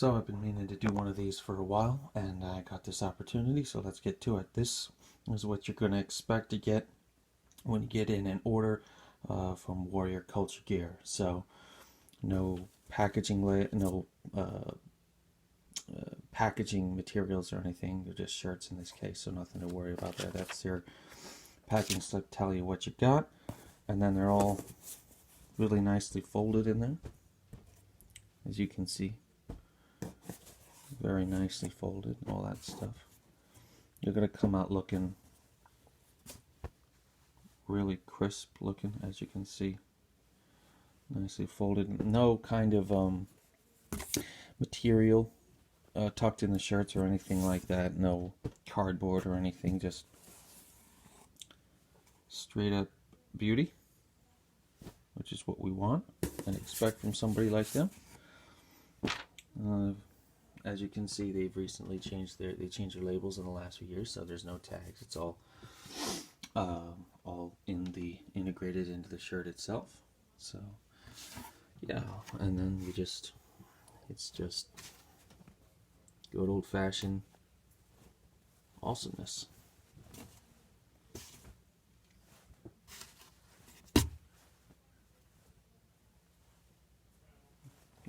So I've been meaning to do one of these for a while, and I got this opportunity, so let's get to it. This is what you're going to expect to get when you get in an order from Warrior Culture Gear. So no packaging, no packaging materials or anything. They're just shirts in this case, so nothing to worry about there. That's your packing slip, tell you what you got, and then they're all really nicely folded in there, as you can see. Very nicely folded, all that stuff. You're going to come out looking really crisp looking, as you can see. Nicely folded. No kind of material tucked in the shirts or anything like that. No cardboard or anything. Just straight up beauty, which is what we want and expect from somebody like them. As you can see, they've recently changed their labels in the last few years, so there's no tags. It's all integrated into the shirt itself. So yeah, and then it's just good old-fashioned awesomeness.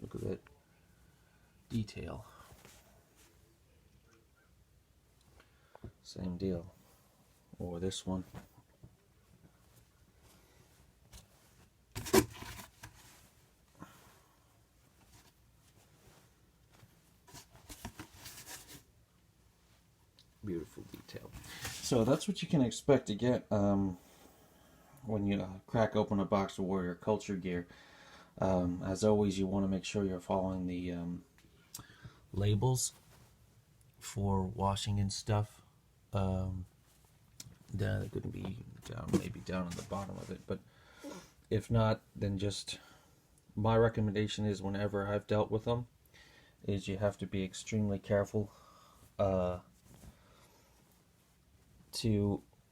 Look at that detail. Same deal. Or this one. Beautiful detail. So that's what you can expect to get when you crack open a box of Warrior Culture Gear. As always, you want to make sure you're following the labels for washing and stuff. They're going to be maybe down on the bottom of it, but if not, then just my recommendation is, whenever I've dealt with them, is you have to be extremely careful to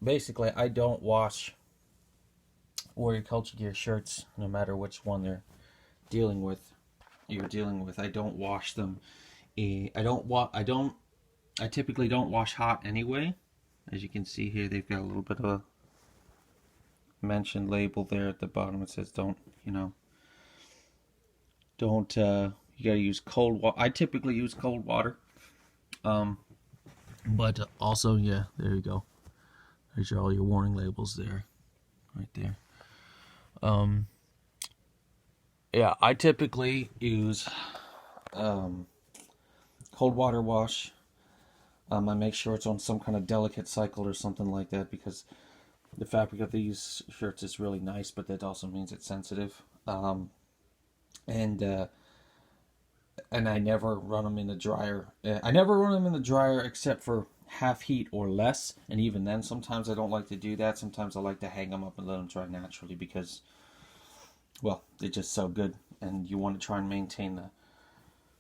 basically, I don't wash Warrior Culture Gear shirts, no matter which one you're dealing with. I don't wash them. I typically don't wash hot anyway. As you can see here, they've got a little bit of a mentioned label there at the bottom. It says you gotta use cold water. I typically use cold water. But also, yeah, there you go. There's all your warning labels there, right there. Yeah, I typically use cold water wash. I make sure it's on some kind of delicate cycle or something like that, because the fabric of these shirts is really nice, but that also means it's sensitive. And I never run them in the dryer. I never run them in the dryer except for half heat or less, and even then sometimes I don't like to do that. Sometimes I like to hang them up and let them dry naturally, because, well, they're just so good, and you want to try and maintain the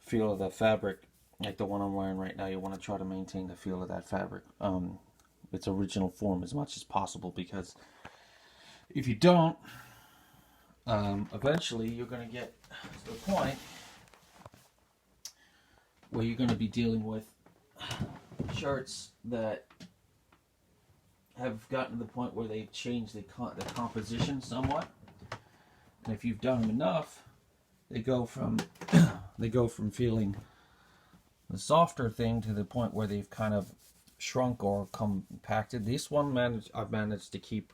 feel of the fabric. Like the one I'm wearing right now, you want to try to maintain the feel of that fabric, its original form, as much as possible, because if you don't, eventually you're going to get to the point where you're going to be dealing with shirts that have gotten to the point where they've changed the composition somewhat, and if you've done them enough, they go from feeling the softer thing to the point where they've kind of shrunk or compacted. I've managed to keep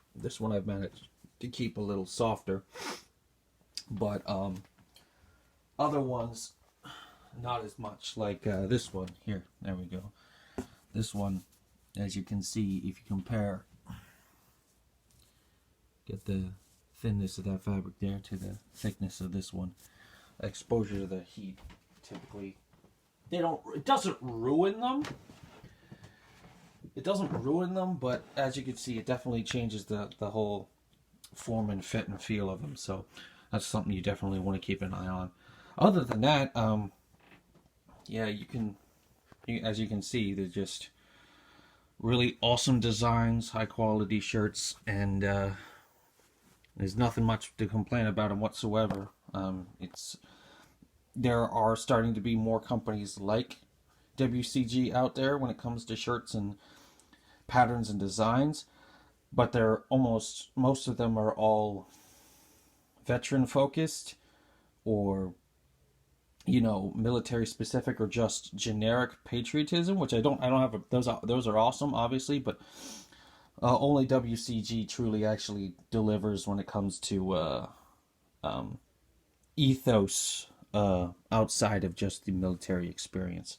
a little softer, but other ones not as much. Like this one here. There we go. This one, as you can see, if you compare, get the thinness of that fabric there to the thickness of this one. Exposure to the heat, typically, it doesn't ruin them. It doesn't ruin them, but as you can see, it definitely changes the whole form and fit and feel of them. So that's something you definitely want to keep an eye on. Other than that, yeah, as you can see, they're just really awesome designs, high quality shirts, and there's nothing much to complain about them whatsoever. there are starting to be more companies like WCG out there when it comes to shirts and patterns and designs, but they're almost, most of them are all veteran focused, or military specific, or just generic patriotism, which I don't have those are awesome, obviously, but only WCG truly actually delivers when it comes to ethos outside of just the military experience.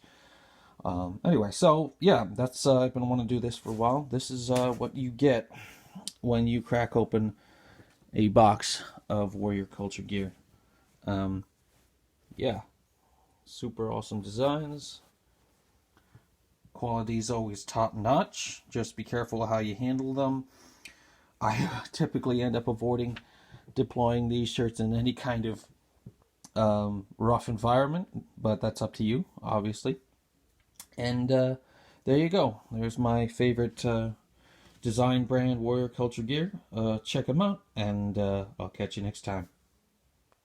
Anyway, so yeah, that's I've been wanting to do this for a while. This is what you get when you crack open a box of Warrior Culture gear. Yeah, super awesome designs. Quality is always top notch. Just be careful how you handle them. I typically end up avoiding deploying these shirts in any kind of rough environment, but that's up to you, obviously. And there you go. There's my favorite design brand, Warrior Culture Gear. Check them out, and I'll catch you next time.